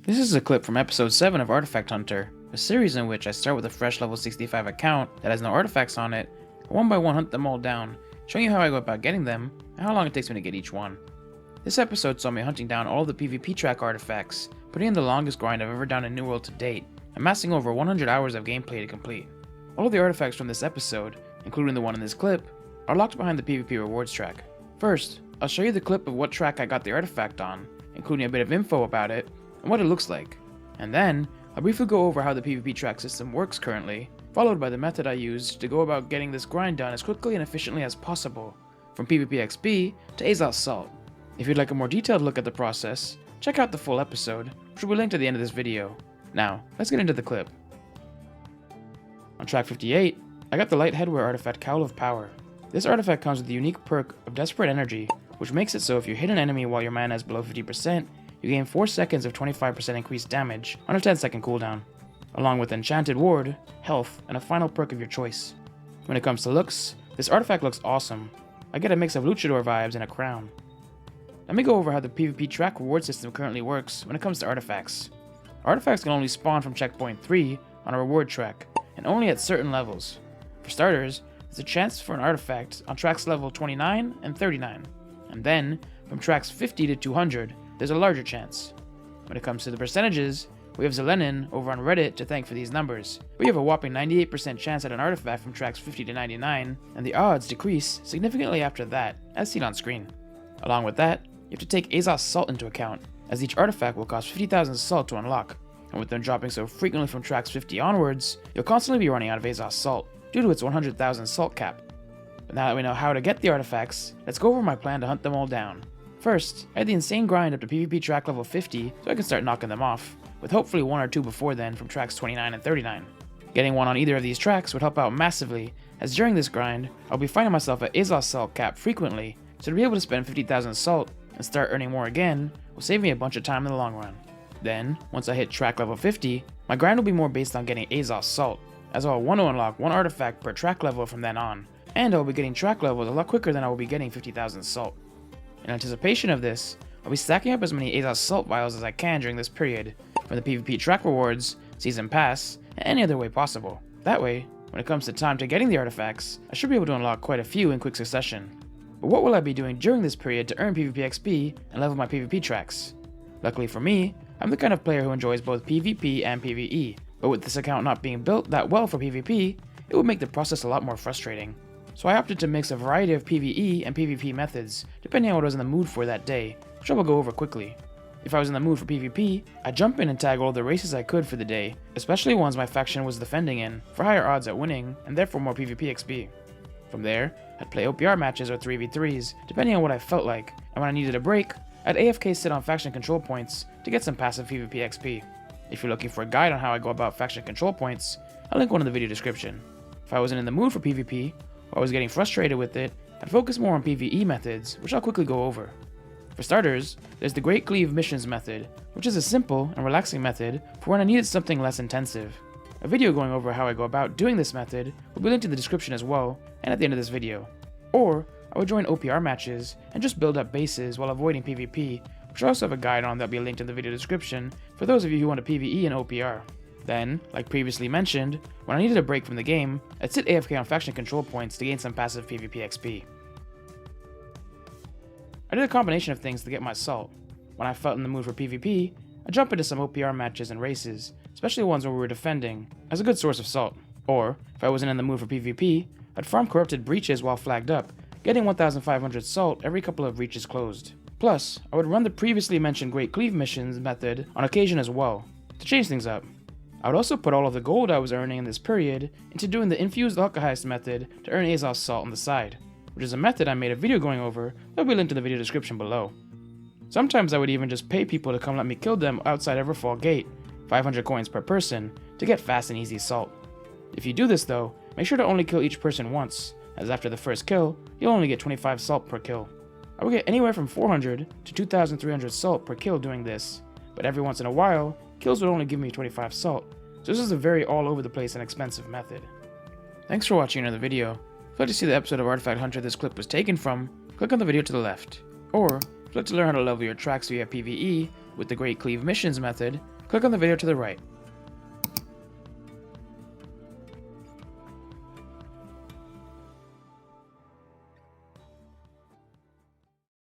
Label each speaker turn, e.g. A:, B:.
A: This is a clip from episode 7 of Artifact Hunter, a series in which I start with a fresh level 65 account that has no artifacts on it, and one by one hunt them all down, showing you how I go about getting them, and how long it takes me to get each one. This episode saw me hunting down all of the PvP track artifacts, putting in the longest grind I've ever done in New World to date, amassing over 100 hours of gameplay to complete. All of the artifacts from this episode, including the one in this clip, are locked behind the PvP rewards track. First, I'll show you the clip of what track I got the artifact on, including a bit of info about it, and what it looks like. And then, I'll briefly go over how the PvP track system works currently, followed by the method I used to go about getting this grind done as quickly and efficiently as possible, from PvP XP to Azoth Salt. If you'd like a more detailed look at the process, check out the full episode, which will be linked at the end of this video. Now, let's get into the clip. On track 58, I got the Light Headwear artifact Cowl of Power. This artifact comes with the unique perk of Desperate Energy, which makes it so if you hit an enemy while your mana is below 50%, you gain 4 seconds of 25% increased damage on a 10-second cooldown, along with Enchanted Ward, health, and a final perk of your choice. When it comes to looks, this artifact looks awesome. I get a mix of luchador vibes and a crown. Let me go over how the PvP track reward system currently works when it comes to artifacts. Artifacts can only spawn from checkpoint 3 on a reward track, and only at certain levels. For starters, there's a chance for an artifact on tracks level 29 and 39, and then, from tracks 50 to 200, there's a larger chance. When it comes to the percentages, we have Zelenin over on Reddit to thank for these numbers. We have a whopping 98% chance at an artifact from tracks 50 to 99, and the odds decrease significantly after that, as seen on screen. Along with that, you have to take Azoth Salt into account, as each artifact will cost 50,000 salt to unlock, and with them dropping so frequently from tracks 50 onwards, you'll constantly be running out of Azoth Salt, due to its 100,000 salt cap. But now that we know how to get the artifacts, let's go over my plan to hunt them all down. First, I had the insane grind up to PvP track level 50 so I can start knocking them off, with hopefully 1 or 2 before then from tracks 29 and 39. Getting one on either of these tracks would help out massively, as during this grind, I'll be finding myself at Azoth Salt cap frequently, so to be able to spend 50,000 salt and start earning more again will save me a bunch of time in the long run. Then, once I hit track level 50, my grind will be more based on getting Azoth Salt, as I'll want to unlock 1 artifact per track level from then on, and I'll be getting track levels a lot quicker than I will be getting 50,000 salt. In anticipation of this, I'll be stacking up as many Azoth Salt vials as I can during this period, from the PvP track rewards, season pass, and any other way possible. That way, when it comes to time to getting the artifacts, I should be able to unlock quite a few in quick succession. But what will I be doing during this period to earn PvP XP and level my PvP tracks? Luckily for me, I'm the kind of player who enjoys both PvP and PvE, but with this account not being built that well for PvP, it would make the process a lot more frustrating. So I opted to mix a variety of PvE and PvP methods, depending on what I was in the mood for that day, which I will go over quickly. If I was in the mood for PvP, I'd jump in and tag all the races I could for the day, especially ones my faction was defending in, for higher odds at winning, and therefore more PvP XP. From there, I'd play OPR matches or 3v3s, depending on what I felt like, and when I needed a break, I'd AFK sit on faction control points to get some passive PvP XP. If you're looking for a guide on how I go about faction control points, I'll link one in the video description. If I wasn't in the mood for PvP, or I was getting frustrated with it, I'd focus more on PvE methods, which I'll quickly go over. For starters, there's the Great Cleave missions method, which is a simple and relaxing method for when I needed something less intensive. A video going over how I go about doing this method will be linked in the description as well, and at the end of this video. Or, I would join OPR matches and just build up bases while avoiding PvP, which I also have a guide on that will be linked in the video description for those of you who want to PvE and OPR. Then, like previously mentioned, when I needed a break from the game, I'd sit AFK on faction control points to gain some passive PvP XP. I did a combination of things to get my salt. When I felt in the mood for PvP, I'd jump into some OPR matches and races, especially ones where we were defending, as a good source of salt. Or, if I wasn't in the mood for PvP, I'd farm corrupted breaches while flagged up, getting 1,500 salt every couple of breaches closed. Plus, I would run the previously mentioned Great Cleave missions method on occasion as well, to change things up. I would also put all of the gold I was earning in this period into doing the Infused Alkahest method to earn Azoth Salt on the side, which is a method I made a video going over that will be linked in the video description below. Sometimes I would even just pay people to come let me kill them outside Everfall Gate, 500 coins per person, to get fast and easy salt. If you do this though, make sure to only kill each person once, as after the first kill, you'll only get 25 salt per kill. I will get anywhere from 400 to 2,300 salt per kill doing this, but every once in a while, kills would only give me 25 salt, so this is a very all over the place and expensive method. Thanks for watching another video. If you'd like to see the episode of Artifact Hunter this clip was taken from, click on the video to the left. Or, if you'd like to learn how to level your tracks via PvE with the Great Cleave missions method, Click on the video to the right.